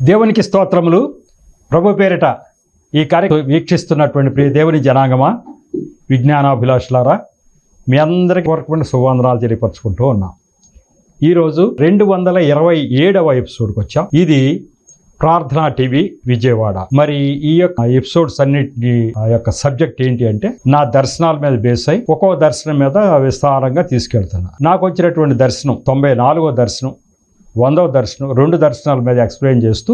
దేవునికి స్తోత్రములు. ప్రభు పేరిట ఈ కార్యక్రమం వీక్షిస్తున్నటువంటి ప్రియ దేవుని జనాంగమా, విజ్ఞానాభిలాషులారా, మీ అందరికీ వరకు శుభవందనాలు తెలియపరచుకుంటూ ఉన్నాం. ఈరోజు 227వ ఎపిసోడ్కి వచ్చాం. ఇది ప్రార్థనా టీవీ విజయవాడ. మరి ఈ యొక్క ఎపిసోడ్స్ అన్నింటినీ ఆ యొక్క సబ్జెక్ట్ ఏంటి అంటే, నా దర్శనాల మీద బేస్ అయి ఒక్కో దర్శనం మీద విస్తారంగా తీసుకెళ్తున్నా. నాకు వచ్చినటువంటి దర్శనం 94వ దర్శనం, 100వ దర్శనం, 2 దర్శనాల మీద ఎక్స్ప్లెయిన్ చేస్తూ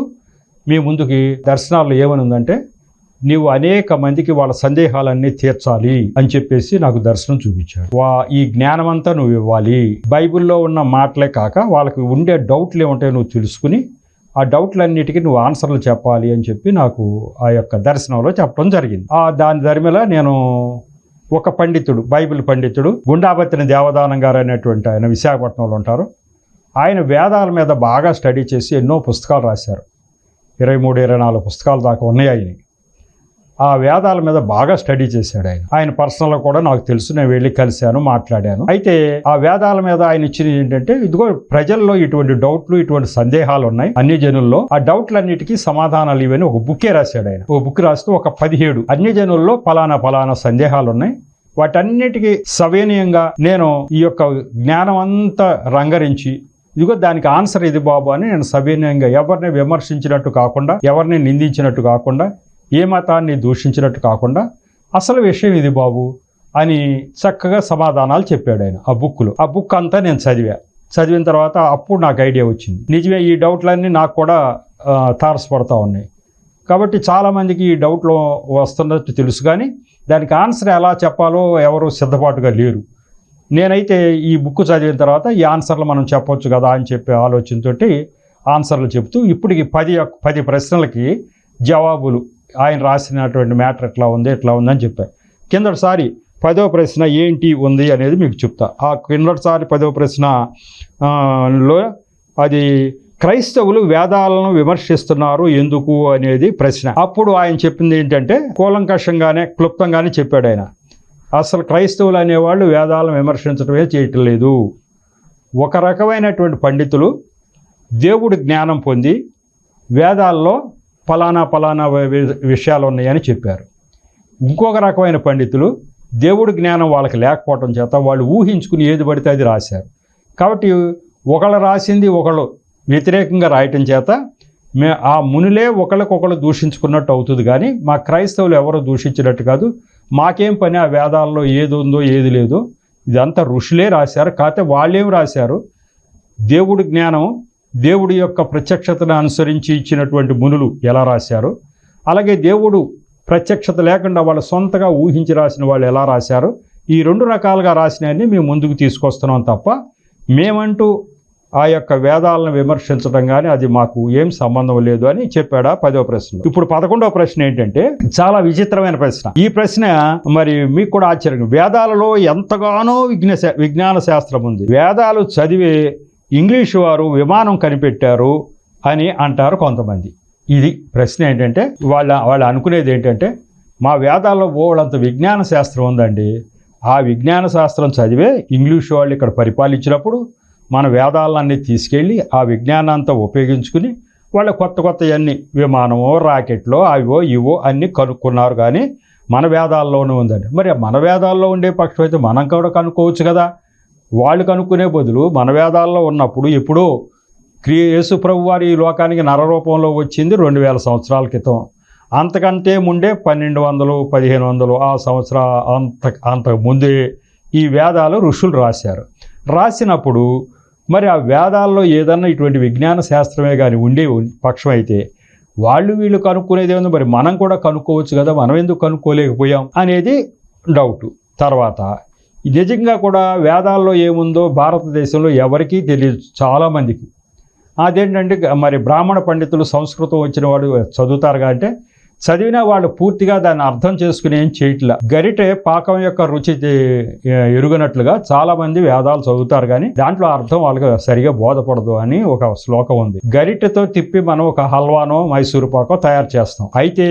మీ ముందుకి దర్శనాల్లో ఏమని ఉందంటే, నీవు అనేక మందికి వాళ్ళ సందేహాలన్నీ తీర్చాలి అని చెప్పేసి నాకు దర్శనం చూపించాడు. ఈ జ్ఞానం అంతా నువ్వు ఇవ్వాలి, బైబిల్లో ఉన్న మాటలే కాక వాళ్ళకి ఉండే డౌట్లు ఏముంటాయో నువ్వు తెలుసుకుని ఆ డౌట్లన్నిటికీ నువ్వు ఆన్సర్లు చెప్పాలి అని చెప్పి నాకు ఆ యొక్క దర్శనంలో చెప్పడం జరిగింది. దాని ధర్మిలా నేను ఒక పండితుడు, బైబిల్ పండితుడు గుండాబత్తిన దేవదానం గారు అనేటువంటి ఆయన విశాఖపట్నంలో ఉంటారు. ఆయన వేదాల మీద బాగా స్టడీ చేసి ఎన్నో పుస్తకాలు రాశారు. 23-24 పుస్తకాలు దాకా ఉన్నాయి ఆయన. ఆ వేదాల మీద బాగా స్టడీ చేశాడు ఆయన పర్సనల్గా కూడా నాకు తెలుసు, నేను వెళ్ళి కలిశాను, మాట్లాడాను. అయితే ఆ వేదాల మీద ఆయన ఇచ్చినది ఏంటంటే, ఇదిగో ప్రజల్లో ఇటువంటి డౌట్లు, ఇటువంటి సందేహాలు ఉన్నాయి అన్ని జనుల్లో, ఆ డౌట్లన్నిటికీ సమాధానాలు ఇవని ఒక బుక్కే రాశాడు ఆయన. ఒక బుక్ రాస్తూ ఒక 17 అన్ని జనుల్లో ఫలానా సందేహాలు ఉన్నాయి, వాటన్నిటికీ సవినయంగా నేను ఈ యొక్క జ్ఞానం అంతా రంగరించి, ఇదిగో దానికి ఆన్సర్ ఇది బాబు అని నేను సవినయంగా, ఎవరిని విమర్శించినట్టు కాకుండా, ఎవరిని నిందించినట్టు కాకుండా, ఏ మతాన్ని దూషించినట్టు కాకుండా, అసలు విషయం ఇది బాబు అని చక్కగా సమాధానాలు చెప్పాడు ఆయన ఆ బుక్లో. ఆ బుక్ అంతా నేను చదివిన తర్వాత అప్పుడు నాకు ఐడియా వచ్చింది, నిజమే ఈ డౌట్లన్నీ నాకు కూడా తారసపడతా ఉన్నాయి. కాబట్టి చాలామందికి ఈ డౌట్లు వస్తున్నట్టు తెలుసు, కానీ దానికి ఆన్సర్ ఎలా చెప్పాలో ఎవరు సిద్ధపాటుగా లేరు. నేనైతే ఈ బుక్ చదివిన తర్వాత ఈ ఆన్సర్లు మనం చెప్పొచ్చు కదా అని చెప్పే ఆలోచనతోటి ఆన్సర్లు చెప్తూ ఇప్పటికి 10 ప్రశ్నలకి జవాబులు ఆయన రాసినటువంటి మ్యాటర్ ఎట్లా ఉందని చెప్పాను. కిందటిసారి 10వ ప్రశ్న ఏంటి ఉంది అనేది మీకు చెప్తా. ఆ కిందటిసారి 10వ ప్రశ్నలో అది క్రైస్తవులు వేదాలను విమర్శిస్తున్నారు ఎందుకు అనేది ప్రశ్న. అప్పుడు ఆయన చెప్పింది ఏంటంటే, కూలంకషంగానే క్లుప్తంగానే చెప్పాడు ఆయన. అసలు క్రైస్తవులు అనేవాళ్ళు వేదాలను విమర్శించడమే చేయటం లేదు. ఒక రకమైనటువంటి పండితులు దేవుడి జ్ఞానం పొంది వేదాల్లో ఫలానా విషయాలు ఉన్నాయని చెప్పారు. ఇంకొక రకమైన పండితులు దేవుడి జ్ఞానం వాళ్ళకి లేకపోవటం చేత వాళ్ళు ఊహించుకుని ఏది పడితే అది రాశారు. కాబట్టి ఒకళ్ళు రాసింది ఒకళ్ళు వ్యతిరేకంగా రాయటం చేత ఆ మునులే ఒకళ్ళకొకళ్ళు దూషించుకున్నట్టు అవుతుంది, కానీ మా క్రైస్తవులు ఎవరో దూషించినట్టు కాదు. మాకేం పని ఆ వేదాల్లో ఏది ఉందో ఏది లేదో, ఇదంతా ఋషులే రాశారు. కాకపోతే వాళ్ళేం రాశారు, దేవుడి జ్ఞానం, దేవుడి యొక్క ప్రత్యక్షతను అనుసరించి ఇచ్చినటువంటి మునులు ఎలా రాశారు, అలాగే దేవుడు ప్రత్యక్షత లేకుండా వాళ్ళు సొంతగా ఊహించి రాసిన వాళ్ళు ఎలా రాశారు, ఈ 2 రకాలుగా రాసినవన్నీ మేము ముందుకు తీసుకొస్తున్నాం తప్ప మేమంటూ ఆ యొక్క వేదాలను విమర్శించడం కానీ అది మాకు ఏం సంబంధం లేదు అని చెప్పాడు ఆ 10వ ప్రశ్న. ఇప్పుడు 11వ ప్రశ్న ఏంటంటే, చాలా విచిత్రమైన ప్రశ్న. ఈ ప్రశ్న మరి మీకు కూడా ఆశ్చర్యం. వేదాలలో ఎంతగానో విజ్ఞాన శాస్త్రం ఉంది. వేదాలు చదివే ఇంగ్లీషు వారు విమానం కనిపెట్టారు అని అంటారు కొంతమంది. ఇది ప్రశ్న ఏంటంటే, వాళ్ళు అనుకునేది ఏంటంటే, మా వేదాల్లో బోళ్ళంత విజ్ఞాన శాస్త్రం ఉందండి, ఆ విజ్ఞాన శాస్త్రం చదివే ఇంగ్లీషు వాళ్ళు ఇక్కడ పరిపాలించినప్పుడు మన వేదాలన్నీ తీసుకెళ్ళి ఆ విజ్ఞానాంతా ఉపయోగించుకుని వాళ్ళ కొత్తవన్నీ విమానమో రాకెట్లో అవో ఇవో అన్నీ కనుక్కున్నారు, కానీ మన వేదాల్లోనే ఉందండి. మరి మన వేదాల్లో ఉండే పక్షం అయితే మనం కూడా కనుక్కోవచ్చు కదా. వాళ్ళు కనుక్కునే బదులు మన వేదాల్లో ఉన్నప్పుడు ఎప్పుడో యేసు ప్రభు వారి ఈ లోకానికి నరరూపంలో వచ్చింది 2000 సంవత్సరాల క్రితం. అంతకంటే ముందే 1200, 1500 ఆ అంతకు ముందే ఈ వేదాలు ఋషులు రాసినప్పుడు మరి ఆ వేదాల్లో ఏదన్నా ఇటువంటి విజ్ఞాన శాస్త్రమే కానీ ఉండే పక్షం అయితే వీళ్ళు కనుక్కునేది ఏముంది, మరి మనం కూడా కనుక్కోవచ్చు కదా, మనం ఎందుకు కనుక్కోలేకపోయాం అనేది డౌటు. తర్వాత నిజంగా కూడా వేదాల్లో ఏముందో భారతదేశంలో ఎవరికీ తెలియదు చాలామందికి. అదేంటంటే, మరి బ్రాహ్మణ పండితులు సంస్కృతం వచ్చిన వాడు చదువుతారుగా అంటే చదివినా వాళ్ళు పూర్తిగా దాన్ని అర్థం చేసుకుని ఏం చేయట్లా. గరిటె పాకం యొక్క రుచి ఎరుగనట్లుగా చాలా మంది వేదాలు చదువుతారు, కానీ దాంట్లో అర్థం వాళ్ళకి సరిగా బోధపడదు అని ఒక శ్లోకం ఉంది. గరిటెతో తిప్పి మనం ఒక హల్వానో మైసూరు పాకో తయారు చేస్తాం. అయితే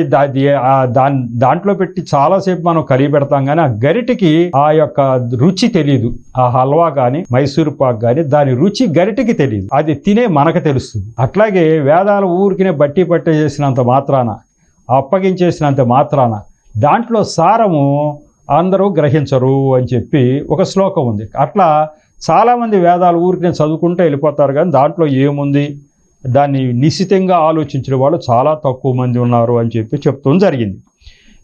దాంట్లో పెట్టి చాలాసేపు మనం కలిగి పెడతాం, కానీ ఆ గరిటెకి ఆ యొక్క రుచి తెలియదు. ఆ హల్వా కానీ మైసూరు పాక్ కానీ దాని రుచి గరిటెకి తెలియదు, అది తినే మనకు తెలుస్తుంది. అట్లాగే వేదాలు ఊరికినే బట్టి పట్టేసినంత మాత్రాన, అప్పగించేసినంత మాత్రాన దాంట్లో సారము అందరూ గ్రహించరు అని చెప్పి ఒక శ్లోకం ఉంది. అట్లా చాలామంది వేదాలు ఊరికి చదువుకుంటూ వెళ్ళిపోతారు, కానీ దాంట్లో ఏముంది దాన్ని నిశితంగా ఆలోచించిన వాళ్ళు చాలా తక్కువ మంది ఉన్నారు అని చెప్పి చెప్తూ జరిగింది.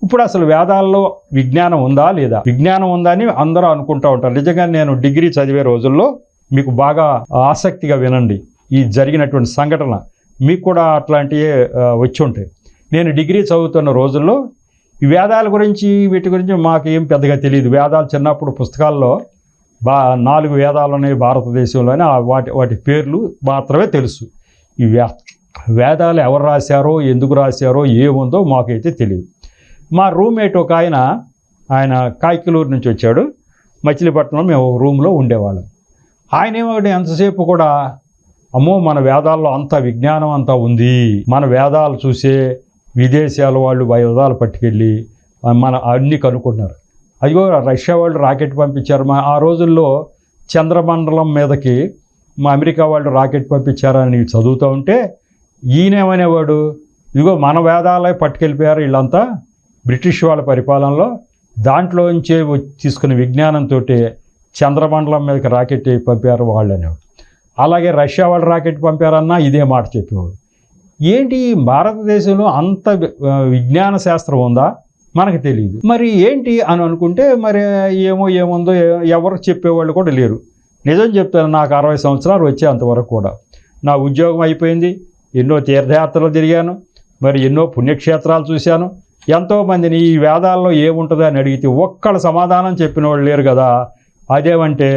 ఇప్పుడు అసలు వేదాల్లో విజ్ఞానం ఉందా లేదా, విజ్ఞానం ఉందా అని అందరూ అనుకుంటూ ఉంటారు. నిజంగా నేను డిగ్రీ చదివే రోజుల్లో మీకు బాగా ఆసక్తిగా వినండి, ఈ జరిగినటువంటి సంఘటన మీకు కూడా అట్లాంటివే వచ్చి ఉంటాయి. నేను డిగ్రీ చదువుతున్న రోజుల్లో ఈ వేదాల గురించి వీటి గురించి మాకేం పెద్దగా తెలియదు. వేదాలు చిన్నప్పుడు పుస్తకాల్లో 4 వేదాలు ఉన్నాయి భారతదేశంలోనే, వాటి పేర్లు మాత్రమే తెలుసు. ఈ వేదాలు ఎవరు రాశారో, ఎందుకు రాశారో, ఏముందో మాకైతే తెలియదు. మా రూమ్మేట్ ఒక ఆయన కాకిలూరు నుంచి వచ్చాడు. మచిలీపట్నంలో మేము ఒక రూమ్లో ఉండేవాళ్ళం. ఆయన ఏమంటే ఎంతసేపు కూడా అమ్మో మన వేదాల్లో అంత విజ్ఞానం అంతా ఉంది, మన వేదాలు చూసే విదేశాల వాళ్ళు వేదాలు పట్టుకెళ్ళి మన అన్నీ కనుక్కున్నారు. అదిగో రష్యా వాళ్ళు రాకెట్ పంపించారు, ఆ రోజుల్లో చంద్రమండలం మీదకి మా అమెరికా వాళ్ళు రాకెట్ పంపించారని చదువుతూ ఉంటే ఈయనేమనేవాడు, ఇదిగో మన వేదాలే పట్టుకెళ్ళిపోయారు వీళ్ళంతా బ్రిటిష్ వాళ్ళ పరిపాలనలో, దాంట్లోంచే తీసుకున్న విజ్ఞానంతో చంద్రమండలం మీదకి రాకెట్ పంపారు వాళ్ళు అనేవాడు. అలాగే రష్యా వాళ్ళు రాకెట్ పంపారన్నా ఇదే మాట చెప్పేవాడు. ఏంటి భారతదేశంలో అంత విజ్ఞాన శాస్త్రం ఉందా మనకు తెలియదు. మరి ఏంటి అని అనుకుంటే మరి ఏముందో ఎవరు చెప్పేవాళ్ళు కూడా లేరు. నిజం చెప్తాను, నాకు 60 సంవత్సరాలు వచ్చే అంతవరకు కూడా నా ఉద్యోగం అయిపోయింది, ఎన్నో తీర్థయాత్రలు తిరిగాను, మరి ఎన్నో పుణ్యక్షేత్రాలు చూశాను. ఎంతోమందిని ఈ వేదాల్లో ఏముంటుంది అని అడిగితే ఒక్కళ్ళ సమాధానం చెప్పిన వాళ్ళు లేరు కదా. అదేమంటే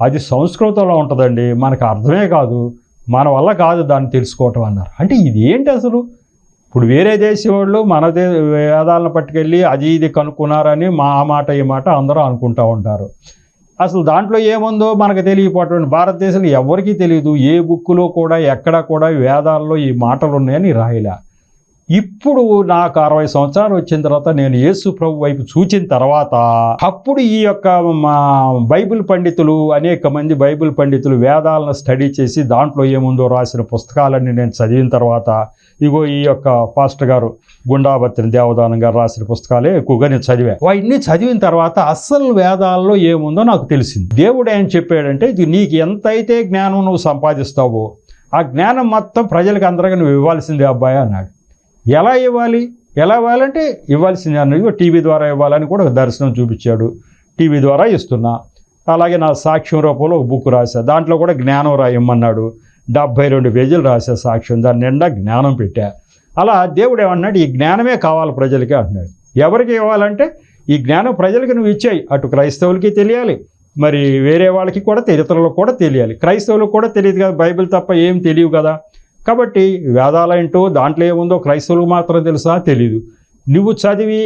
అది సంస్కృతంలో ఉంటుందండి, మనకు అర్థమే కాదు, మన వల్ల కాదు దాన్ని తెలుసుకోవటం అన్నారు. అంటే ఇది ఏంటి అసలు? ఇప్పుడు వేరే దేశం వాళ్ళు మన వేదాలను పట్టుకెళ్ళి అది ఇది కనుక్కున్నారని ఆ మాట ఈ మాట అందరూ అనుకుంటూ ఉంటారు. అసలు దాంట్లో ఏముందో మనకు తెలియకపోవటం భారతదేశంలో ఎవరికీ తెలియదు. ఏ బుక్కులో కూడా ఎక్కడా కూడా వేదాల్లో ఈ మాటలు ఉన్నాయని రాయలే. ఇప్పుడు నాకు 60 సంవత్సరాలు వచ్చిన తర్వాత నేను యేసు ప్రభు వైపు చూచిన తర్వాత అప్పుడు ఈ యొక్క మా బైబిల్ పండితులు, అనేక మంది బైబిల్ పండితులు వేదాలను స్టడీ చేసి దాంట్లో ఏముందో రాసిన పుస్తకాలన్నీ నేను చదివిన తర్వాత, ఇగో ఈ యొక్క పాస్టర్ గారు గుండాబత్తిన దేవదానం గారు రాసిన పుస్తకాలే ఎక్కువగా నేను చదివా. వాటిని చదివిన తర్వాత అస్సలు వేదాల్లో ఏముందో నాకు తెలిసింది. దేవుడు ఏం చెప్పాడంటే, నీకు ఎంతైతే జ్ఞానం నువ్వు సంపాదిస్తావో ఆ జ్ఞానం మొత్తం ప్రజలకు అందరికీ నువ్వు ఇవ్వాల్సిందే అబ్బాయి అన్నాడు. ఎలా ఇవ్వాలంటే ఇవ్వాల్సింది అన్నది టీవీ ద్వారా ఇవ్వాలని కూడా ఒక దర్శనం చూపించాడు. టీవీ ద్వారా ఇస్తున్నా. అలాగే నా సాక్ష్యం రూపంలో ఒక బుక్ రాశా, దాంట్లో కూడా జ్ఞానం రాయమన్నాడు. 72 పేజీలు రాశా సాక్ష్యం, దాని నిండా జ్ఞానం పెట్టా. అలా దేవుడు ఏమన్నాడు, ఈ జ్ఞానమే కావాలి ప్రజలకి అంటున్నాడు. ఎవరికి ఇవ్వాలంటే ఈ జ్ఞానం ప్రజలకి నువ్వు ఇచ్చాయి. అటు క్రైస్తవులకి తెలియాలి, మరి వేరే వాళ్ళకి కూడా ఇతరులకు కూడా తెలియాలి. క్రైస్తవులకు కూడా తెలియదు కదా, బైబిల్ తప్ప ఏం తెలియదు కదా. కాబట్టి వేదాలేంటో దాంట్లో ఏముందో క్రైస్తవులకు మాత్రం తెలుసా, తెలీదు. నువ్వు చదివి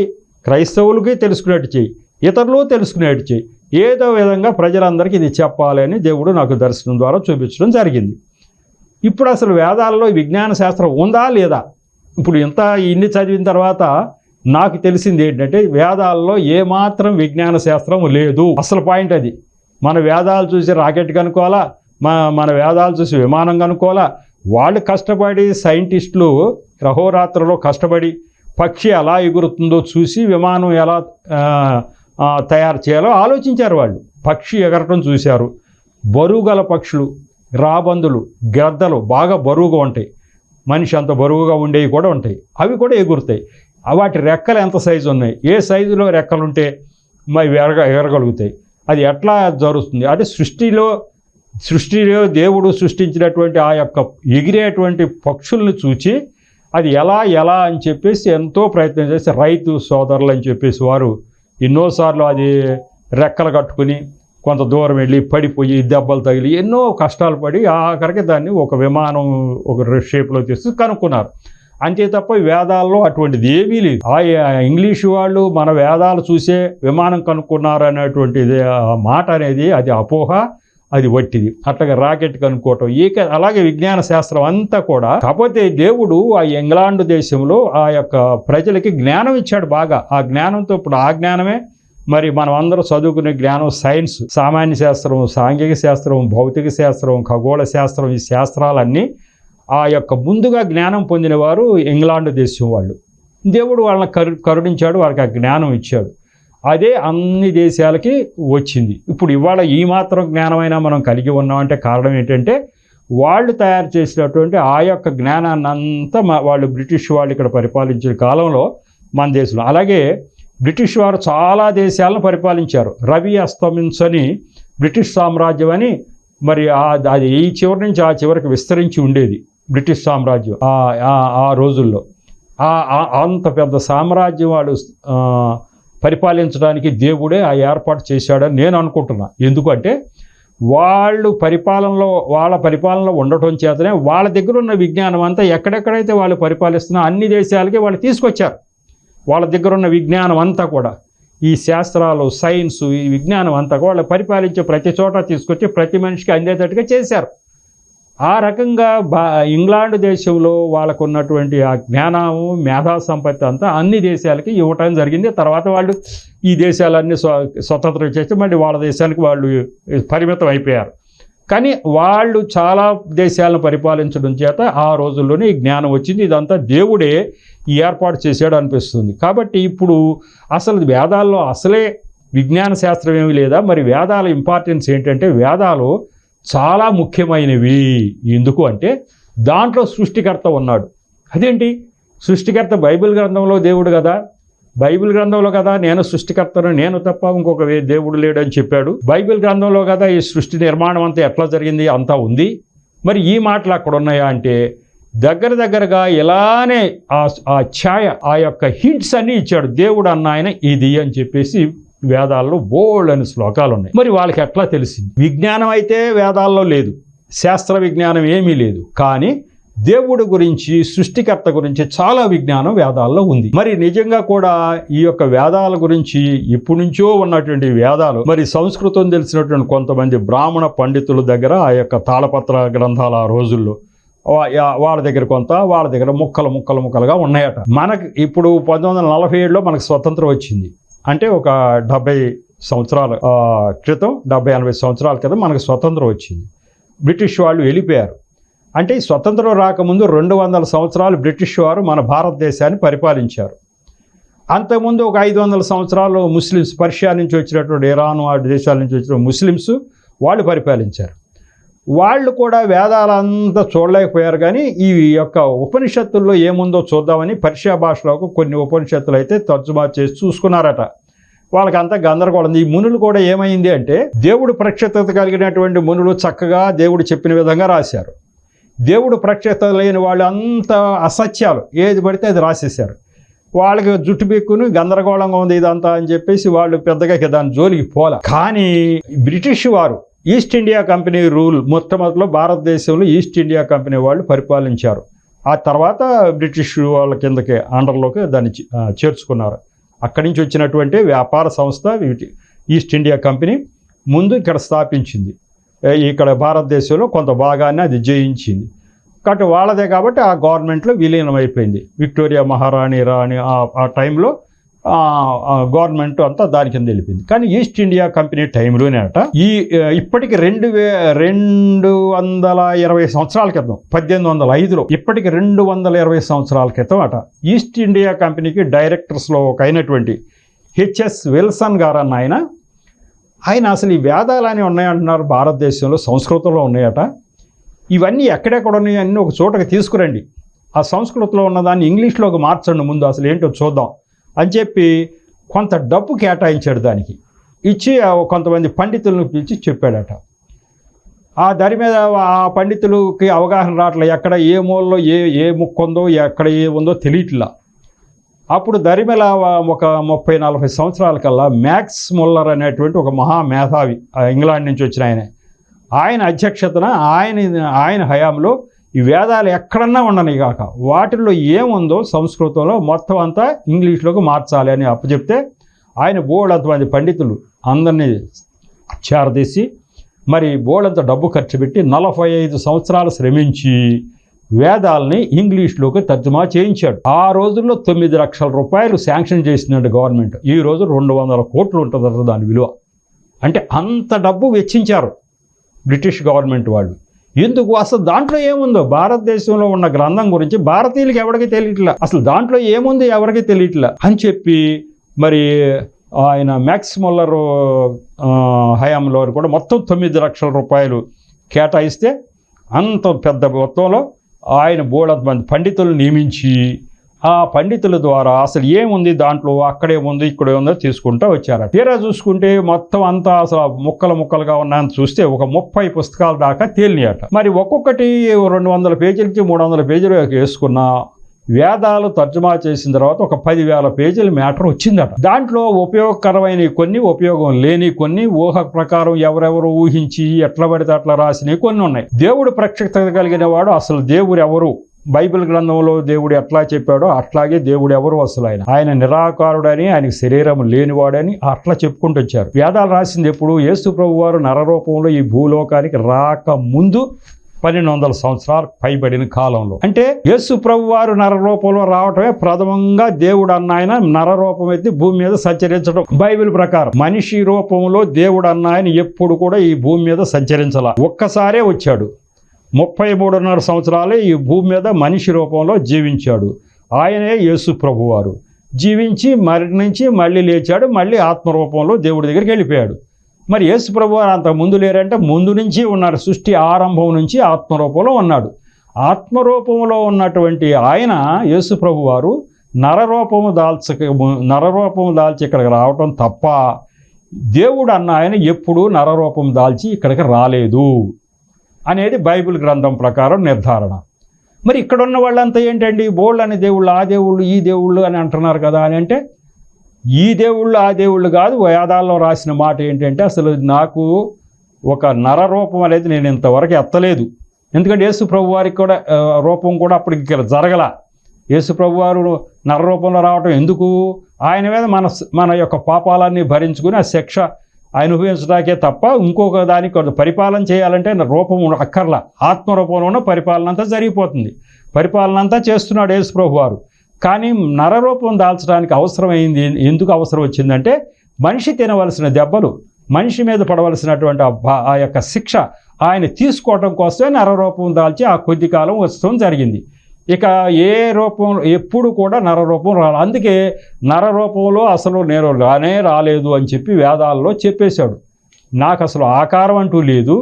క్రైస్తవులకి తెలుసుకునేట్టు చెయ్యి, ఇతరులు తెలుసుకునేట్టు చెయ్యి. ఏదో విధంగా ప్రజలందరికీ ఇది చెప్పాలి అని దేవుడు నాకు దర్శనం ద్వారా చూపించడం జరిగింది. ఇప్పుడు అసలు వేదాల్లో విజ్ఞాన శాస్త్రం ఉందా లేదా? ఇప్పుడు ఇన్ని చదివిన తర్వాత నాకు తెలిసింది ఏంటంటే వేదాల్లో ఏమాత్రం విజ్ఞాన శాస్త్రం లేదు. అసలు పాయింట్ అది. మన వేదాలు చూసి రాకెట్ కనుక్కోవాలా, మన వేదాలు చూసి విమానం కనుక్కోవాలా. వాళ్ళు కష్టపడి సైంటిస్టులు అహోరాత్రులో కష్టపడి పక్షి ఎలా ఎగురుతుందో చూసి విమానం ఎలా తయారు చేయాలో ఆలోచించారు. వాళ్ళు పక్షి ఎగరటం చూశారు. బరువు గల పక్షులు, రాబందులు, గద్దలు బాగా బరువుగా ఉంటాయి, మనిషి అంత బరువుగా ఉండేవి కూడా ఉంటాయి, అవి కూడా ఎగురుతాయి. వాటి రెక్కలు ఎంత సైజు ఉన్నాయి, ఏ సైజులో రెక్కలుంటే మరి ఎగరగలుగుతాయి. అది ఎట్లా జరుగుతుంది అంటే సృష్టిలో దేవుడు సృష్టించినటువంటి ఆ యొక్క ఎగిరేటువంటి పక్షుల్ని చూచి అది ఎలా అని చెప్పేసి ఎంతో ప్రయత్నం చేసి రైతు సోదరులు అని చెప్పేసి వారు ఎన్నోసార్లు అది రెక్కలు కట్టుకుని కొంత దూరం వెళ్ళి పడిపోయి దెబ్బలు తగిలి ఎన్నో కష్టాలు పడి ఆఖరికి దాన్ని ఒక విమానం ఒక షేప్లో తీసి కనుక్కున్నారు. అంతే తప్ప వేదాల్లో అటువంటిది ఏమీ లేదు. ఇంగ్లీషు వాళ్ళు మన వేదాలు చూసే విమానం కనుక్కున్నారు అనేటువంటిది మాట అనేది అది అపోహ, అది వట్టిది. అట్లాగే రాకెట్ కనుక్కోవటం అలాగే విజ్ఞాన శాస్త్రం అంతా కూడా. కాకపోతే దేవుడు ఆ ఇంగ్లాండ్ దేశంలో ఆ యొక్క ప్రజలకి జ్ఞానం ఇచ్చాడు బాగా. ఆ జ్ఞానంతో ఇప్పుడు ఆ జ్ఞానమే మరి మనం అందరూ చదువుకునే జ్ఞానం, సైన్స్, సామాన్య శాస్త్రం, సాంఘిక శాస్త్రం, భౌతిక శాస్త్రం, ఖగోళ శాస్త్రం, ఈ శాస్త్రాలన్నీ ఆ యొక్క ముందుగా జ్ఞానం పొందిన వారు ఇంగ్లాండ్ దేశం వాళ్ళు. దేవుడు వాళ్ళని కరుణించాడు, వాళ్ళకి ఆ జ్ఞానం ఇచ్చాడు. అదే అన్ని దేశాలకి వచ్చింది. ఇప్పుడు ఇవాళ ఈ మాత్రం జ్ఞానమైనా మనం కలిగి ఉన్నామంటే కారణం ఏంటంటే వాళ్ళు తయారు చేసినటువంటి ఆ యొక్క జ్ఞానాన్ని అంతా వాళ్ళు బ్రిటిష్ వాళ్ళు ఇక్కడ పరిపాలించిన కాలంలో మన దేశంలో. అలాగే బ్రిటిష్ వారు చాలా దేశాలను పరిపాలించారు. రవి అస్తమించని బ్రిటిష్ సామ్రాజ్యం అని మరి అది ఈ చివరి నుంచి ఆ చివరికి విస్తరించి ఉండేది బ్రిటిష్ సామ్రాజ్యం ఆ రోజుల్లో. అంత పెద్ద సామ్రాజ్యం వాళ్ళు పరిపాలించడానికి దేవుడే ఆ ఏర్పాటు చేశాడని నేను అనుకుంటున్నా. ఎందుకంటే వాళ్ళ పరిపాలనలో ఉండటం చేతనే వాళ్ళ దగ్గర ఉన్న విజ్ఞానం అంతా ఎక్కడెక్కడైతే వాళ్ళు పరిపాలిస్తున్నా అన్ని దేశాలకి వాళ్ళు తీసుకొచ్చారు. వాళ్ళ దగ్గర ఉన్న విజ్ఞానం అంతా కూడా, ఈ శాస్త్రాలు, సైన్స్, ఈ విజ్ఞానం అంతా కూడా వాళ్ళు పరిపాలించే ప్రతి చోట తీసుకొచ్చి ప్రతి మనిషికి అందేటట్టుగా చేశారు. ఆ రకంగా ఇంగ్లాండ్ దేశంలో వాళ్ళకు ఉన్నటువంటి ఆ జ్ఞానము, మేధా సంపత్తి అంతా అన్ని దేశాలకి ఇవ్వటం జరిగింది. తర్వాత వాళ్ళు ఈ దేశాలన్నీ స్వతంత్రం చేసి మళ్ళీ వాళ్ళ దేశానికి వాళ్ళు పరిమితం అయిపోయారు. కానీ వాళ్ళు చాలా దేశాలను పరిపాలించడం చేత ఆ రోజుల్లోనే ఈ జ్ఞానం వచ్చింది. ఇదంతా దేవుడే ఈ ఏర్పాటు చేశాడు అనిపిస్తుంది. కాబట్టి ఇప్పుడు అసలు వేదాల్లో అసలే విజ్ఞాన శాస్త్రం ఏమీ లేదా? మరి వేదాల ఇంపార్టెన్స్ ఏంటంటే వేదాలు చాలా ముఖ్యమైనవి. ఎందుకు అంటే దాంట్లో సృష్టికర్త ఉన్నాడు. అదేంటి సృష్టికర్త? బైబిల్ గ్రంథంలో దేవుడు కదా, బైబిల్ గ్రంథంలో కదా నేను సృష్టికర్తను, నేను తప్ప ఇంకొక దేవుడు లేడని చెప్పాడు. బైబిల్ గ్రంథంలో కదా ఈ సృష్టి నిర్మాణం అంతా ఎట్లా జరిగింది అంతా ఉంది. మరి ఈ మాటలు అక్కడ ఉన్నాయా అంటే దగ్గరగా ఇలానే ఆ ఛాయ, ఆ యొక్క హింట్స్ అన్నీ ఇచ్చాడు దేవుడు అన్న ఆయన ఇది అని చెప్పేసి వేదాల్లో బోల్డ్ అని శ్లోకాలు ఉన్నాయి. మరి వాళ్ళకి ఎట్లా తెలిసింది? విజ్ఞానం అయితే వేదాల్లో లేదు, శాస్త్ర విజ్ఞానం ఏమీ లేదు. కానీ దేవుడు గురించి, సృష్టికర్త గురించి చాలా విజ్ఞానం వేదాల్లో ఉంది. మరి నిజంగా కూడా ఈ యొక్క వేదాల గురించి ఇప్పటి నుంచో ఉన్నటువంటి వేదాలు మరి సంస్కృతం తెలిసినటువంటి కొంతమంది బ్రాహ్మణ పండితుల దగ్గర ఆ యొక్క తాళపత్ర గ్రంథాలు ఆ రోజుల్లో వాళ్ళ దగ్గర వాళ్ళ దగ్గర ముక్కలుగా ఉన్నాయట. మనకు ఇప్పుడు 1947లో మనకు స్వతంత్రం వచ్చింది. అంటే ఒక 70 సంవత్సరాల క్రితం, 70-80 సంవత్సరాల క్రితం మనకు స్వతంత్రం వచ్చింది. బ్రిటిష్ వాళ్ళు వెళ్ళిపోయారు. అంటే ఈ స్వతంత్రం రాకముందు 200 సంవత్సరాలు బ్రిటిష్ వారు మన భారతదేశాన్ని పరిపాలించారు. అంతకుముందు ఒక 500 సంవత్సరాలు ముస్లిమ్స్, పర్షియా నుంచి వచ్చినటువంటి ఇరాన్ వాటి దేశాల నుంచి వచ్చిన ముస్లిమ్స్ వాళ్ళు పరిపాలించారు. వాళ్ళు కూడా వేదాలంతా చూడలేకపోయారు. కానీ ఈ యొక్క ఉపనిషత్తుల్లో ఏముందో చూద్దామని పర్షియా భాషలోకి కొన్ని ఉపనిషత్తులు అయితే తర్జుమా చేసి చూసుకున్నారట. వాళ్ళకంతా గందరగోళం. ఈ మునులు కూడా ఏమైంది అంటే దేవుడు ప్రత్యక్షత కలిగినటువంటి మునులు చక్కగా దేవుడు చెప్పిన విధంగా రాశారు. దేవుడు ప్రత్యక్షత లేని వాళ్ళు అంతా అసత్యాలు ఏది పడితే అది రాసేశారు. వాళ్ళకి జుట్టు బిక్కుని గందరగోళంగా ఉంది ఇదంతా అని చెప్పేసి వాళ్ళు పెద్దగా దాని జోలికి పోల. కానీ బ్రిటిష్ వారు ఈస్ట్ ఇండియా కంపెనీ రూల్ మొట్టమొదటిలో భారతదేశంలో ఈస్ట్ ఇండియా కంపెనీ వాళ్ళు పరిపాలించారు. ఆ తర్వాత బ్రిటిష్ వాళ్ళ కిందకి అండర్లోకి దాన్ని చేర్చుకున్నారు. అక్కడి నుంచి వచ్చినటువంటి వ్యాపార సంస్థ ఈస్ట్ ఇండియా కంపెనీ ముందు ఇక్కడ స్థాపించింది. ఇక్కడ భారతదేశంలో కొంత భాగాన్ని అది జయించింది. కాబట్టి వాళ్ళదే కాబట్టి ఆ గవర్నమెంట్లో విలీనం అయిపోయింది. విక్టోరియా మహారాణి ఆ టైంలో గవర్నమెంట్ అంతా దాని కింద వెళ్ళిపోయింది. కానీ ఈస్ట్ ఇండియా కంపెనీ టైంలోనే అట ఇప్పటికి 220 సంవత్సరాల క్రితం, 1805లో, ఇప్పటికి 220 సంవత్సరాల క్రితం అట ఈస్ట్ ఇండియా కంపెనీకి డైరెక్టర్స్లో ఒక అయినటువంటి హెచ్ఎస్ విల్సన్ గారు అన్న ఆయన అసలు ఈ వేదాలని ఉన్నాయంటున్నారు భారతదేశంలో, సంస్కృతంలో ఉన్నాయట. ఇవన్నీ ఎక్కడెక్కడ ఉన్నాయి అన్నీ ఒక చోటకి తీసుకురండి, ఆ సంస్కృతంలో ఉన్నదాన్ని ఇంగ్లీష్లోకి మార్చండి, ముందు అసలు ఏంటో చూద్దాం అని చెప్పి కొంత డబ్బు కేటాయించాడు. దానికి ఇచ్చి కొంతమంది పండితులను పిలిచి చెప్పాడట. ఆ దాని మీద ఆ పండితులకి అవగాహన రావట్లేదు, ఎక్కడ ఏ మూలలో ఏ ముక్కు ఉందో ఎక్కడ ఏ ఉందో తెలియట్లా. అప్పుడు దరిమెల ఒక 30-40 సంవత్సరాల కల్లా మ్యాక్స్ ముల్లర్ అనేటువంటి ఒక మహామేధావి ఇంగ్లాండ్ నుంచి వచ్చిన ఆయన అధ్యక్షతన ఆయన హయాంలో ఈ వేదాలు ఎక్కడన్నా ఉండని కాక వాటిల్లో ఏముందో సంస్కృతంలో మొత్తం అంతా ఇంగ్లీష్లోకి మార్చాలి అని అప్పచెప్తే ఆయన బోళ్ళంతమంది పండితులు అందరినీ చేరదీసి మరి బోళ్ళంత డబ్బు ఖర్చు పెట్టి 45 సంవత్సరాలు శ్రమించి వేదాలని ఇంగ్లీష్లోకి తర్జుమా చేయించాడు. ఆ రోజుల్లో 9 లక్షల రూపాయలు శాంక్షన్ చేసిందండి గవర్నమెంట్. ఈ రోజు 200 కోట్లు ఉంటుందంట దాని విలువ. అంటే అంత డబ్బు వెచ్చించారు బ్రిటిష్ గవర్నమెంట్ వాళ్ళు. ఎందుకు? అసలు దాంట్లో ఏముందో భారతదేశంలో ఉన్న గ్రంథం గురించి భారతీయులకి ఎవరికి తెలియట్లా, అసలు దాంట్లో ఏముంది ఎవరికి తెలియట్లా అని చెప్పి మరి ఆయన మ్యాక్స్ ముల్లర్ హయాంలో కూడా మొత్తం 9 లక్షల రూపాయలు కేటాయిస్తే అంత పెద్ద మొత్తంలో ఆయన బోడంతమంది పండితులను నియమించి ఆ పండితుల ద్వారా అసలు ఏముంది దాంట్లో, అక్కడేముంది ఇక్కడేముందో తీసుకుంటూ వచ్చారు. తీరా చూసుకుంటే మొత్తం అంతా అసలు ముక్కలుగా ఉన్నాయని చూస్తే ఒక 30 పుస్తకాల దాకా తేలినాయట. మరి ఒక్కొక్కటి 200 పేజీల నుంచి 300 పేజీలు వేసుకున్న వేదాలు తర్జుమా చేసిన తర్వాత ఒక 10,000 పేజీల మ్యాటర్ వచ్చిందట. దాంట్లో ఉపయోగకరమైన కొన్ని, ఉపయోగం లేని కొన్ని, ఊహ ప్రకారం ఎవరెవరు ఊహించి ఎట్లా పడితే అట్లా రాసినవి కొన్ని ఉన్నాయి. దేవుడు ప్రత్యక్షత కలిగిన వాడు అసలు దేవుడు ఎవరు, బైబిల్ గ్రంథంలో దేవుడు ఎట్లా చెప్పాడో అట్లాగే దేవుడు ఎవరు అసలు ఆయన నిరాకారుడని, ఆయనకి శరీరం లేనివాడని అట్లా చెప్పుకుంటూ వచ్చారు. వేదాలు రాసింది ఎప్పుడు? యేసు ప్రభు వారు నరరూపంలో ఈ భూలోకానికి రాక ముందు 1200 సంవత్సరాలు పైబడిన కాలంలో. అంటే యేసు ప్రభు వారు నరరూపంలో రావటమే ప్రథమంగా దేవుడు అన్న ఆయన నరరూపం ఎత్తి భూమి మీద సంచరించడం. బైబిల్ ప్రకారం మనిషి రూపంలో దేవుడు అన్న ఆయన ఎప్పుడు కూడా ఈ భూమి మీద సంచరించాల, ఒక్కసారే వచ్చాడు. 33.5 సంవత్సరాలే ఈ భూమి మీద మనిషి రూపంలో జీవించాడు. ఆయనే యేసు ప్రభువారు. జీవించి మరణించి మళ్ళీ లేచాడు, మళ్ళీ ఆత్మరూపంలో దేవుడి దగ్గరికి వెళ్ళిపోయాడు. మరి యేసు ప్రభువారు అంత ముందు లేరంటే ముందు నుంచి ఉన్నారు. సృష్టి ఆరంభం నుంచి ఆత్మరూపంలో ఉన్నాడు. ఆత్మరూపంలో ఉన్నటువంటి ఆయన యేసు ప్రభువారు నరరూపము దాల్చి ఇక్కడికి రావటం తప్ప దేవుడు అన్న ఆయన ఎప్పుడూ నరరూపం దాల్చి ఇక్కడికి రాలేదు అనేది బైబిల్ గ్రంథం ప్రకారం నిర్ధారణ. మరి ఇక్కడ ఉన్న వాళ్ళంతా ఏంటండి, బోళ్ళు అనే దేవుళ్ళు, ఆ దేవుళ్ళు, ఈ దేవుళ్ళు అని అంటున్నారు కదా అని అంటే, ఈ దేవుళ్ళు ఆ దేవుళ్ళు కాదు. వేదాల్లో రాసిన మాట ఏంటంటే అసలు నాకు ఒక నరరూపం అనేది నేను ఇంతవరకు ఎత్తలేదు. ఎందుకంటే యేసు ప్రభు వారికి కూడా రూపం కూడా అప్పుడు ఇక్కడ జరగల. యేసు ప్రభు వారు నరరూపంలో రావటం ఎందుకు? ఆయన మీద మన యొక్క పాపాలన్నీ భరించుకుని ఆ శిక్ష అనుభవించడానికే తప్ప ఇంకొక దానికి పరిపాలన చేయాలంటే రూపం అక్కర్లా. ఆత్మరూపంలో ఉన్న పరిపాలన అంతా జరిగిపోతుంది. పరిపాలన అంతా చేస్తున్నాడు యేసు ప్రభు వారు. కానీ నరరూపం దాల్చడానికి అవసరమైంది. ఎందుకు అవసరం వచ్చిందంటే మనిషి తినవలసిన దెబ్బలు, మనిషి మీద పడవలసినటువంటి ఆ యొక్క శిక్ష ఆయన తీసుకోవటం కోసమే నరరూపం దాల్చి ఆ కొద్ది కాలం వస్తూ జరిగింది. ఇక ఏ రూపం ఎప్పుడు కూడా నరరూపం రాలి. అందుకే నరరూపంలో అసలు నేను రాలేదు అని చెప్పి వేదాల్లో చెప్పేశాడు. నాకు అసలు ఆకారం అంటూ లేదు,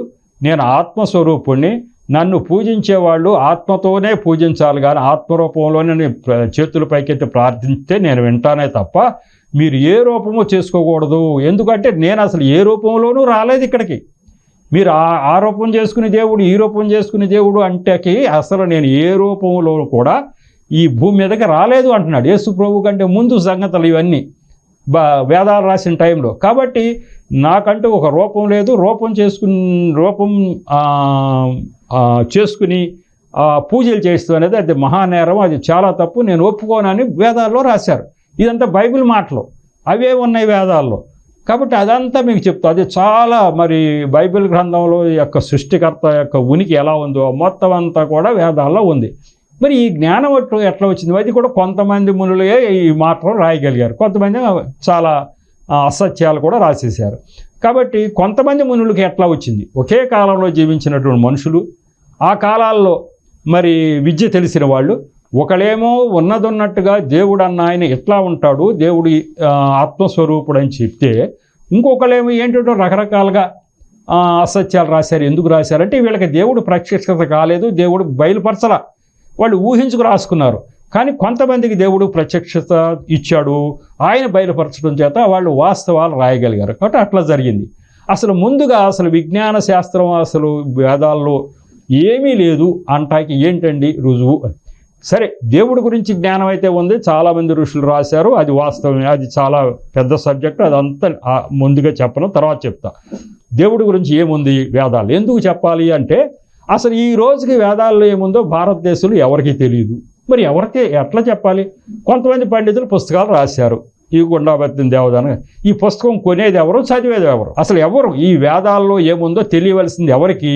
నేను ఆత్మస్వరూపుణ్ణి, నన్ను పూజించేవాళ్ళు ఆత్మతోనే పూజించాలి కానీ ఆత్మరూపంలోనే చేతుల పైకెత్తి ప్రార్థిస్తే నేను వింటానే తప్ప మీరు ఏ రూపమో చేసుకోకూడదు. ఎందుకంటే నేను అసలు ఏ రూపంలోనూ రాలేదు ఇక్కడికి. మీరు ఆ రూపం చేసుకునే దేవుడు, ఈ రూపం చేసుకునే దేవుడు అంటేకి అసలు నేను ఏ రూపంలో కూడా ఈ భూమి మీదకి రాలేదు అంటున్నాడు. యేసు ప్రభు కంటే ముందు సంగతులు ఇవన్నీ వేదాలు రాసిన టైంలో. కాబట్టి నాకంటూ ఒక రూపం లేదు. రూపం చేసుకుని పూజలు చేస్తూ అనేది అది మహానేరం, అది చాలా తప్పు, నేను ఒప్పుకోనని వేదాల్లో రాశారు. ఇదంతా బైబిల్ మాటలు, అవే ఉన్నాయి వేదాల్లో. కాబట్టి అదంతా మీకు చెప్తా. అది చాలా మరి బైబిల్ గ్రంథంలో యొక్క సృష్టికర్త యొక్క ఉనికి ఎలా ఉందో మొత్తం అంతా కూడా వేదాల్లో ఉంది. మరి ఈ జ్ఞానం ఎట్లా వచ్చింది? అది కూడా కొంతమంది మునులే ఈ మాటలు రాయగలిగారు, కొంతమంది చాలా అసత్యాలు కూడా రాసేశారు. కాబట్టి కొంతమంది మునులకి ఎట్లా వచ్చింది? ఒకే కాలంలో జీవించినటువంటి మనుషులు, ఆ కాలాల్లో మరి విద్య తెలిసిన వాళ్ళు, ఒకళ్ళేమో ఉన్నదన్నట్టుగా దేవుడు అన్న ఆయన ఎట్లా ఉంటాడు, దేవుడు ఆత్మస్వరూపుడు అని చెప్తే, ఇంకొకళ్ళేమో ఏంటంటే రకరకాలుగా అసత్యాలు రాశారు. ఎందుకు రాశారంటే వీళ్ళకి దేవుడు ప్రత్యక్షత కాలేదు, దేవుడు బయలుపరచల, వాళ్ళు ఊహించుకు రాసుకున్నారు. కానీ కొంతమందికి దేవుడు ప్రత్యక్షత ఇచ్చాడు, ఆయన బయలుపరచడం చేత వాళ్ళు వాస్తవాలు రాయగలిగారు. కాబట్టి అట్లా జరిగింది. అసలు ముందుగా అసలు విజ్ఞాన శాస్త్రం అసలు వేదాల్లో ఏమీ లేదు అంటాకి ఏంటండి రుజువు? సరే, దేవుడి గురించి జ్ఞానం అయితే ఉంది, చాలామంది ఋషులు రాశారు, అది వాస్తవమే, అది చాలా పెద్ద సబ్జెక్టు, అదంతా ముందుగా చెప్పను, తర్వాత చెప్తా. దేవుడి గురించి ఏముంది వేదాలు ఎందుకు చెప్పాలి అంటే అసలు ఈ రోజుకి వేదాల్లో ఏముందో భారతదేశంలో ఎవరికీ తెలియదు. మరి ఎవరికి ఎట్లా చెప్పాలి? కొంతమంది పండితులు పుస్తకాలు రాశారు, ఈ గుండాబత్తిన దేవదాన. ఈ పుస్తకం కొనేది ఎవరు, చదివేది ఎవరు? అసలు ఎవరు ఈ వేదాల్లో ఏముందో తెలియవలసింది ఎవరికి?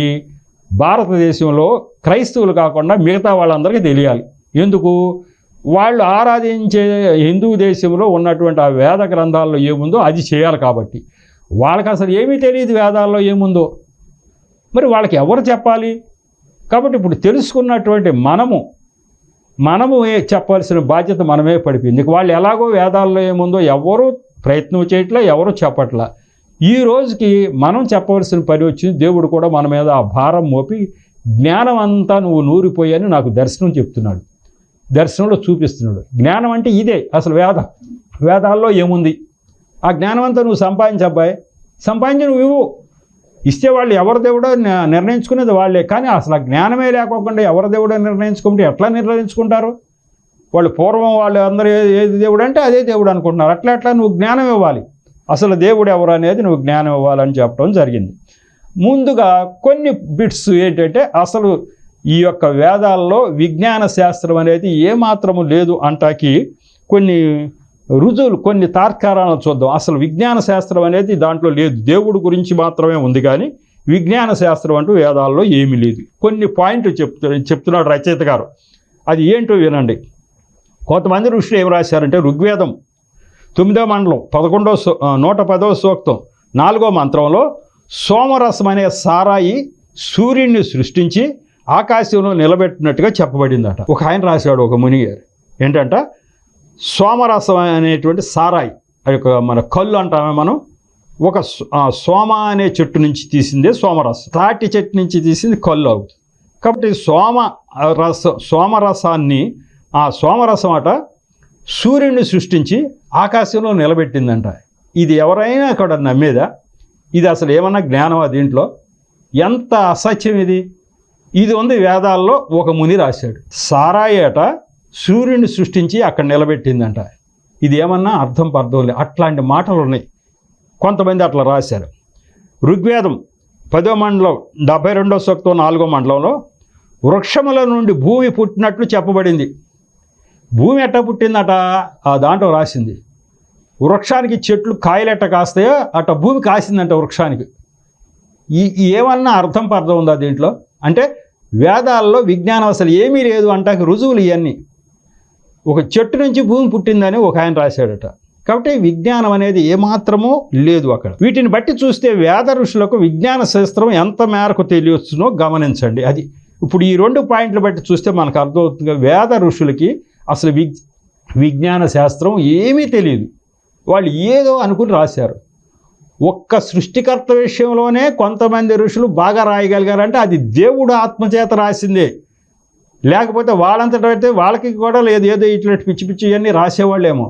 భారతదేశంలో క్రైస్తవులు కాకుండా మిగతా వాళ్ళందరికీ తెలియాలి. ఎందుకు? వాళ్ళు ఆరాధించే హిందూ దేశంలో ఉన్నటువంటి ఆ వేద గ్రంథాల్లో ఏముందో అది చేయాలి కాబట్టి. వాళ్ళకి అసలు ఏమీ తెలియదు వేదాల్లో ఏముందో. మరి వాళ్ళకి ఎవరు చెప్పాలి? కాబట్టి ఇప్పుడు తెలుసుకున్నటువంటి మనము చెప్పాల్సిన బాధ్యత మనమే పడిపోయింది. వాళ్ళు ఎలాగో వేదాల్లో ఏముందో ఎవరు ప్రయత్నం చేయట్లా, ఎవరు చెప్పట్లా. ఈ రోజుకి మనం చెప్పవలసిన పని వచ్చింది. దేవుడు కూడా మన మీద ఆ భారం మోపి జ్ఞానం అంతా నువ్వు నూరిపోయని నాకు దర్శనం చెప్తున్నాడు, దర్శనంలో చూపిస్తున్నాడు. జ్ఞానం అంటే ఇదే అసలు. వేదాల్లో ఏముంది? ఆ జ్ఞానం అంతా నువ్వు సంపాదించబ్బాయి, సంపాదించి నువ్వు ఇవ్వు. ఇస్తే వాళ్ళు ఎవరి దేవుడో నిర్ణయించుకునేది వాళ్ళే. కానీ అసలు ఆ జ్ఞానమే లేకోకుండా ఎవరి దేవుడో నిర్ణయించుకుంటే ఎట్లా నిర్ణయించుకుంటారు? వాళ్ళు పూర్వం వాళ్ళు అందరూ ఏది దేవుడు అంటే అదే దేవుడు అనుకుంటున్నారు. అట్లా నువ్వు జ్ఞానం ఇవ్వాలి. అసలు దేవుడు ఎవరు అనేది నువ్వు జ్ఞానం ఇవ్వాలని చెప్పడం జరిగింది. ముందుగా కొన్ని బిట్స్ ఏంటంటే, అసలు ఈ యొక్క వేదాల్లో విజ్ఞాన శాస్త్రం అనేది ఏమాత్రము లేదు అంటాకి కొన్ని రుజువులు, కొన్ని తార్కారాలను చూద్దాం. అసలు విజ్ఞాన శాస్త్రం అనేది దాంట్లో లేదు, దేవుడు గురించి మాత్రమే ఉంది. కానీ విజ్ఞాన శాస్త్రం అంటూ వేదాల్లో ఏమీ లేదు. కొన్ని పాయింట్లు చెప్తున్నాడు రచయిత గారు. అది ఏంటో వినండి. కొంతమంది ఋషులు ఏం రాశారంటే, ఋగ్వేదం 9వ మండలం 110వ సూక్తం 4వ మంత్రంలో సోమరసం అనే సారాయి సూర్యుడిని సృష్టించి ఆకాశంలో నిలబెట్టినట్టుగా చెప్పబడిందట. ఒక ఆయన రాశాడు, ఒక ముని గారు. ఏంటంట, సోమరసం అనేటువంటి సారాయి, అది మన కళ్ళు అంటామే మనం, ఒక సోమ అనే చెట్టు నుంచి తీసిందే సోమరసం. తాటి చెట్టు నుంచి తీసింది కళ్ళు అవుతుంది. కాబట్టి సోమరసాన్ని, ఆ సోమరసం అట సూర్యుడిని సృష్టించి ఆకాశంలో నిలబెట్టిందంట. ఇది ఎవరైనా అక్కడ నమ్మేదా? ఇది అసలు ఏమన్నా జ్ఞానమా దీంట్లో? ఎంత అసత్యం ఇది! ఇది ఉంది వేదాల్లో. ఒక ముని రాశాడు, సారాయి అట సూర్యుడిని సృష్టించి అక్కడ నిలబెట్టిందంట. ఇది ఏమన్నా అర్థం లేదు. అట్లాంటి మాటలు ఉన్నాయి. కొంతమంది అట్లా రాశారు. ఋగ్వేదం 10వ మండలం 72వ సూక్తం 4వ మండలంలో వృక్షముల నుండి భూమి పుట్టినట్లు చెప్పబడింది. భూమి ఎట్ట పుట్టిందట ఆ దాంట్లో రాసింది. వృక్షానికి చెట్లు కాయలెట్ట కాస్తాయో అట్ట భూమి కాసిందంట వృక్షానికి. ఏమన్నా అర్థం ఉందా దీంట్లో? అంటే వేదాల్లో విజ్ఞానం అసలు ఏమీ లేదు అంటాకి రుజువులు ఇవన్నీ. ఒక చెట్టు నుంచి భూమి పుట్టిందని ఒక ఆయన రాశాడట. కాబట్టి విజ్ఞానం అనేది ఏమాత్రమూ లేదు అక్కడ. వీటిని బట్టి చూస్తే వేద ఋషులకు విజ్ఞాన శాస్త్రం ఎంత మేరకు తెలియవచ్చునో గమనించండి. అది ఇప్పుడు ఈ 2 పాయింట్లు బట్టి చూస్తే మనకు అర్థమవుతుంది. వేద ఋషులకి అసలు విజ్ఞాన శాస్త్రం ఏమీ తెలియదు. వాళ్ళు ఏదో అనుకుని రాశారు. ఒక్క సృష్టికర్త విషయంలోనే కొంతమంది ఋషులు బాగా రాయగలిగారంటే అది దేవుడు ఆత్మచేత రాసిందే. లేకపోతే వాళ్ళంతటా అయితే వాళ్ళకి కూడా లేదు, ఏదో ఇట్లాంటి పిచ్చి పిచ్చి ఇవన్నీ రాసేవాళ్ళేమో.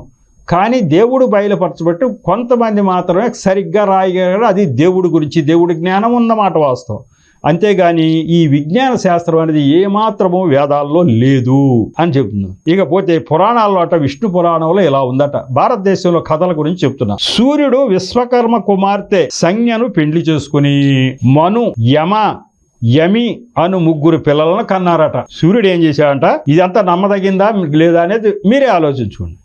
కానీ దేవుడు బయలుపరచబట్టి కొంతమంది మాత్రమే సరిగ్గా రాయగలిగారు. అది దేవుడి గురించి, దేవుడి జ్ఞానం ఉన్నమాట వాస్తవం. అంతేగాని ఈ విజ్ఞాన శాస్త్రం అనేది ఏమాత్రమో వేదాల్లో లేదు అని చెప్తున్నాం. ఇకపోతే పురాణాల్లో అట, విష్ణు పురాణంలో ఇలా ఉందట. భారతదేశంలో కథల గురించి చెప్తున్నా. సూర్యుడు విశ్వకర్మ కుమార్తె సంజ్ఞను పెండ్లి చేసుకుని మను, యమ, యమి అను 3 పిల్లలను కన్నారట. సూర్యుడు ఏం చేశాడంట? ఇదంతా నమ్మదగిందా లేదా అనేది మీరే ఆలోచించుకోండి.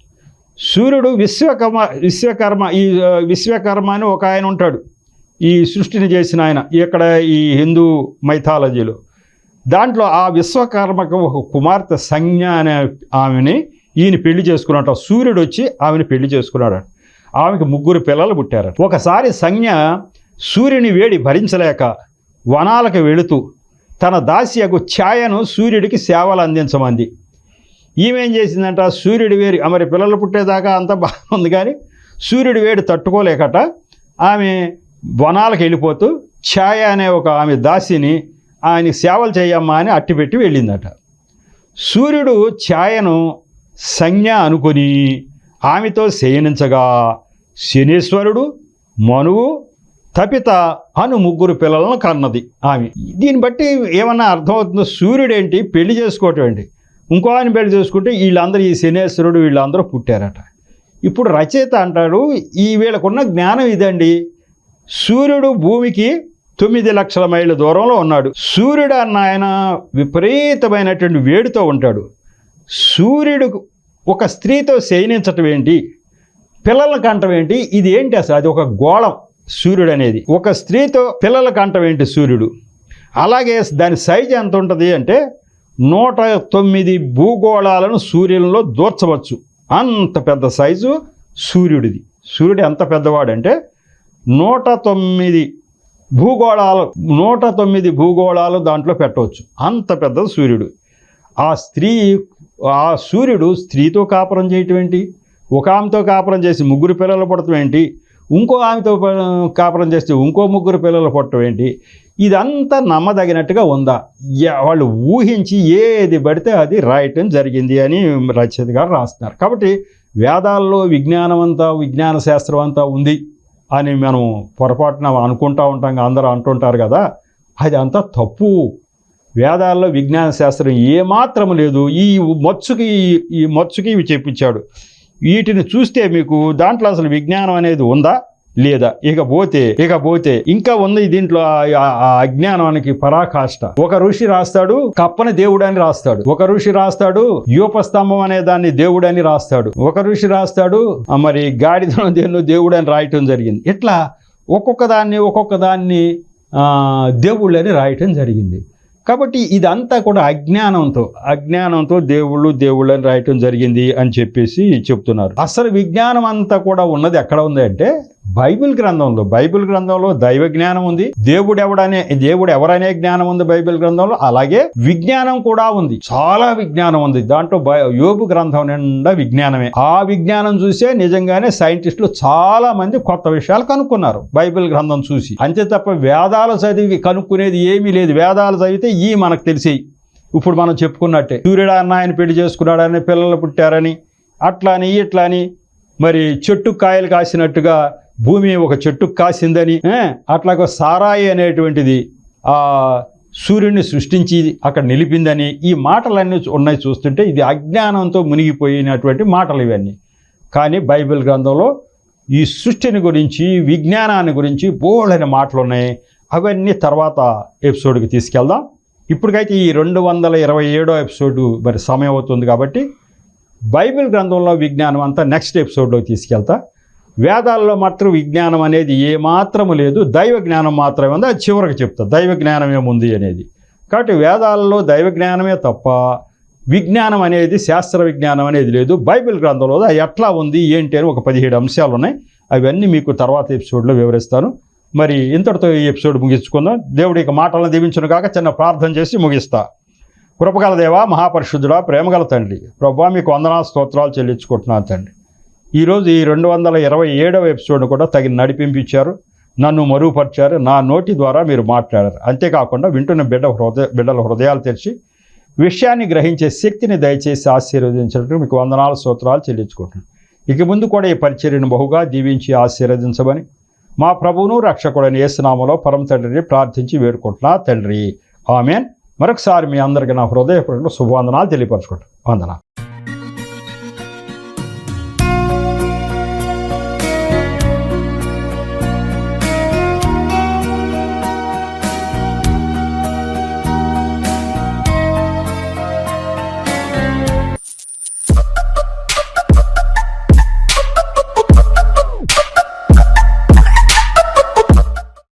సూర్యుడు విశ్వకర్మ ఈ విశ్వకర్మ అని ఒక ఆయన ఉంటాడు, ఈ సృష్టిని చేసిన ఆయన. ఇక్కడ ఈ హిందూ మైథాలజీలో దాంట్లో ఆ విశ్వకర్మకు ఒక కుమార్తె సంజ్ఞ అనే ఆమెని ఈయన పెళ్లి చేసుకున్నాట. సూర్యుడు వచ్చి ఆమెను పెళ్లి చేసుకున్నాడు. ఆమెకు 3 పిల్లలు పుట్టారట. ఒకసారి సంజ్ఞ సూర్యుని వేడి భరించలేక వనాలకు వెళుతూ తన దాస్యకు ఛాయను సూర్యుడికి సేవలు అందించమంది. ఈమె ఏం చేసిందంట, సూర్యుడి వేడి, మరి పిల్లలు పుట్టేదాకా అంతా బాగుంది కానీ సూర్యుడి వేడి తట్టుకోలేకట ఆమె వనాలకు వెళ్ళిపోతూ ఛాయ అనే ఒక ఆమె దాసిని ఆయనకి సేవలు చేయమ్మా అని అట్టిపెట్టి వెళ్ళిందట. సూర్యుడు ఛాయను సంజ్ఞ అనుకొని ఆమెతో శయనించగా శనీశ్వరుడు, మనువు, తపిత అను 3 పిల్లలను కన్నది ఆమె. దీన్ని బట్టి ఏమన్నా అర్థమవుతుందో? సూర్యుడు ఏంటి పెళ్లి చేసుకోవటం ఏంటి? ఇంకో ఆయన పెళ్లి చేసుకుంటే వీళ్ళందరూ, ఈ శనేశ్వరుడు వీళ్ళందరూ పుట్టారట. ఇప్పుడు రచయిత అంటాడు, ఈ వీళ్ళకున్న జ్ఞానం ఇదండి. సూర్యుడు భూమికి 9 లక్షల మైళ్ళ దూరంలో ఉన్నాడు. సూర్యుడు అన్న ఆయన విపరీతమైనటువంటి వేడితో ఉంటాడు. సూర్యుడు ఒక స్త్రీతో శయనించటం ఏంటి, పిల్లల కంటం ఏంటి, ఇది ఏంటి అసలు? అది ఒక గోళం సూర్యుడు అనేది. ఒక స్త్రీతో పిల్లల కంటం ఏంటి సూర్యుడు? అలాగే దాని సైజు ఎంత ఉంటుంది అంటే 109 భూగోళాలను సూర్యులలో దూర్చవచ్చు. అంత పెద్ద సైజు సూర్యుడిది. సూర్యుడు ఎంత పెద్దవాడంటే 109 భూగోళాలు దాంట్లో పెట్టవచ్చు. అంత పెద్ద సూర్యుడు. ఆ సూర్యుడు స్త్రీతో కాపురం చేయటం ఏంటి, ఒక ఆమెతో కాపురం చేసి 3 పిల్లలు పుట్టడం ఏంటి, ఇంకో ఆమెతో కాపురం చేస్తే ఇంకో 3 పిల్లలు పుట్టడం ఏంటి? ఇదంతా నమ్మదగినట్టుగా ఉందా? వాళ్ళు ఊహించి ఏది పడితే అది రాయటం జరిగింది అని రచయిత గారు రాస్తున్నారు. కాబట్టి వేదాల్లో విజ్ఞాన శాస్త్రం అంతా ఉంది అని మనం పొరపాటున అనుకుంటూ ఉంటాం, అందరూ అంటుంటారు కదా, అది అంతా తప్పు. వేదాల్లో విజ్ఞాన శాస్త్రం ఏమాత్రం లేదు. ఈ మచ్చుకి ఇవి చెప్పించాడు. వీటిని చూస్తే మీకు దాంట్లో అసలు విజ్ఞానం అనేది ఉందా లేదా? ఇకపోతే ఇంకా ఉంది దీంట్లో అజ్ఞానానికి పరాకాష్ట. ఒక ఋషి రాస్తాడు కప్పని దేవుడు అని రాస్తాడు, ఒక ఋషి రాస్తాడు యూపస్తంభం అనే దాన్ని దేవుడు అని రాస్తాడు, ఒక ఋషి రాస్తాడు మరి గాడిదను దేవుడు అని రాయటం జరిగింది. ఇట్లా ఒక్కొక్క దాన్ని దేవుళ్ళు అని రాయటం జరిగింది. కాబట్టి ఇదంతా కూడా అజ్ఞానంతో దేవుళ్ళు అని రాయటం జరిగింది అని చెప్పేసి చెప్తున్నారు. అసలు విజ్ఞానం అంతా కూడా ఉన్నది ఎక్కడ ఉంది అంటే బైబిల్ గ్రంథంలో దైవ జ్ఞానం ఉంది, దేవుడు ఎవరనే జ్ఞానం ఉంది బైబిల్ గ్రంథంలో. అలాగే విజ్ఞానం కూడా ఉంది, చాలా విజ్ఞానం ఉంది దాంట్లో. యోబు గ్రంథం నిండా విజ్ఞానమే. ఆ విజ్ఞానం చూసే నిజంగానే సైంటిస్టులు చాలా మంది కొత్త విషయాలు కనుక్కున్నారు బైబిల్ గ్రంథం చూసి. అంతే తప్ప వేదాలు చదివి కనుక్కునేది ఏమీ లేదు. వేదాలు చదివితే మనకు తెలిసి ఇప్పుడు మనం చెప్పుకున్నట్టే సూర్యుడు అన్న ఆయన పెళ్లి చేసుకున్నాడని, పిల్లలు పుట్టారని, అట్లని ఇట్లని, మరి చెట్టు కాయలు కాసినట్టుగా భూమి ఒక చెట్టుకు కాసిందని, అట్లాగో సారాయి అనేటువంటిది ఆ సూర్యుడిని సృష్టించి అక్కడ నిలిపిందని, ఈ మాటలన్నీ ఉన్నాయి చూస్తుంటే ఇది అజ్ఞానంతో మునిగిపోయినటువంటి మాటలు ఇవన్నీ. కానీ బైబిల్ గ్రంథంలో ఈ సృష్టిని గురించి, విజ్ఞానాన్ని గురించి బోల్డైన మాటలు ఉన్నాయి. అవన్నీ తర్వాత ఎపిసోడ్కి తీసుకెళ్దాం. ఇప్పటికైతే ఈ 227వ ఎపిసోడు మరి సమయం అవుతుంది కాబట్టి బైబిల్ గ్రంథంలో విజ్ఞానం అంతా నెక్స్ట్ ఎపిసోడ్లో తీసుకెళ్తా. వేదాల్లో మాత్రం విజ్ఞానం అనేది ఏమాత్రము లేదు, దైవ జ్ఞానం మాత్రమే ఉంది. అది చివరికి చెప్తా దైవ జ్ఞానం ఏముంది అనేది. కాబట్టి వేదాల్లో దైవ జ్ఞానమే తప్ప విజ్ఞానం అనేది, శాస్త్ర విజ్ఞానం అనేది లేదు. బైబిల్ గ్రంథంలో అది ఎట్లా ఉంది ఏంటి అని ఒక 17 అంశాలు ఉన్నాయి. అవన్నీ మీకు తర్వాత ఎపిసోడ్లో వివరిస్తాను. మరి ఇంతటితో ఈ ఎపిసోడ్ ముగించుకుందాం. దేవుడికి మాటలను దీవించును కాక చిన్న ప్రార్థన చేసి ముగిస్తా. కృపగల దేవా, మహాపరిశుద్ధుడా, ప్రేమగల తండ్రి, ప్రభువా మీకు వందనాలు స్తోత్రాలు చెల్లించుకుంటున్నాను తండ్రి. ఈరోజు ఈ 227వ ఎపిసోడ్ను కూడా తగిన నడిపించారు, నన్ను మరుగుపరిచారు, నా నోటి ద్వారా మీరు మాట్లాడారు. అంతేకాకుండా వింటున్న బిడ్డల హృదయాలు తెరిచి విషయాన్ని గ్రహించే శక్తిని దయచేసి ఆశీర్వదించినట్టు మీకు వందనాలు స్తోత్రాలు చెల్లించుకుంటున్నాను. ఇక ముందు కూడా ఈ పరిచర్యను బహుగా దీవించి ఆశీర్వదించమని మా ప్రభువును రక్షకుడైన యేసు నామములో పరమ తండ్రిని ప్రార్థించి వేడుకుంటున్నా తండ్రి, ఆమేన్. మరొకసారి మీ అందరికీ నా హృదయపూర్వక శుభవందనాలు తెలియపరచుకుంటాను. వందనాలు.